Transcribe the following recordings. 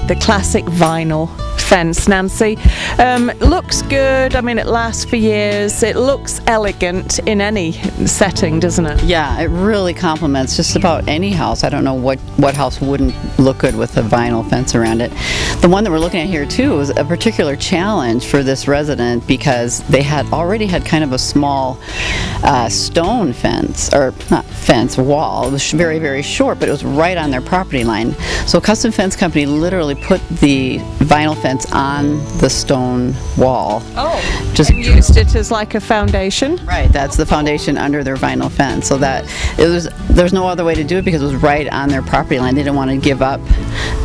the classic vinyl fence, Nancy. Looks good. I mean, it lasts for years. It looks elegant in any setting, doesn't it? Yeah, it really complements just about any house. I don't know what house wouldn't look good with a vinyl fence around it. The one that we're looking at here too was a particular challenge for this resident because they had already had kind of a small stone fence, or not fence, wall. It was very, very short, but it was right on their property line. So Custom Fence Company literally put the vinyl fence on the stone wall. Oh, just and used it as like a foundation? Right, that's the foundation under their vinyl fence. So that there's no other way to do it because it was right on their property line. They didn't want to give up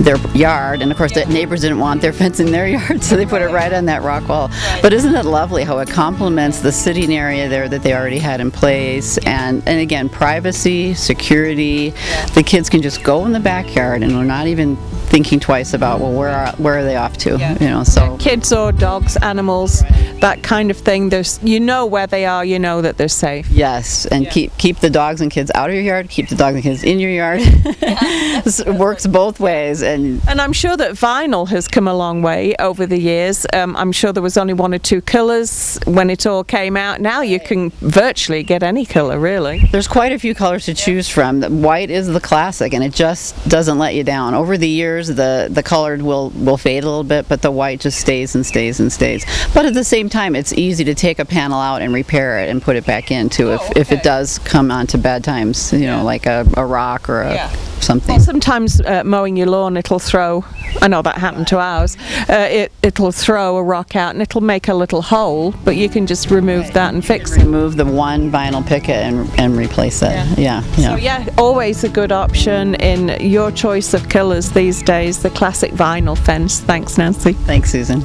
their yard, and of course the neighbors didn't want their fence in their yard, so they put it right on that rock wall. But isn't it lovely how it complements the sitting area there that they already had in place, and again, privacy, security. The kids can just go in the backyard and we're not even thinking twice about, well, where are they off to? You know, so kids or dogs, animals, that kind of thing. There's, you know where they are, you know that they're safe. Yes, and keep the dogs and kids out of your yard, keep the dogs and kids in your yard. It works both ways. And I'm sure that vinyl has come a long way over the years. I'm sure there was only 1 or 2 colors when it all came out. Now you can virtually get any color, really. There's quite a few colors to choose from. The white is the classic, and it just doesn't let you down. Over the years, the colored will fade a little bit, but the white just stays and stays and stays. But at the same time, it's easy to take a panel out and repair it and put it back in too, if it does come onto bad times, you know, like a rock or something. Well, sometimes mowing your lawn, it'll throw, I know that happened to ours, it'll throw a rock out and it'll make a little hole, but you can just remove that and fix it. Remove the one vinyl picket and replace it. So always a good option in your choice of colors these days, the classic vinyl fence. Thanks, Nancy. Thanks, Susan.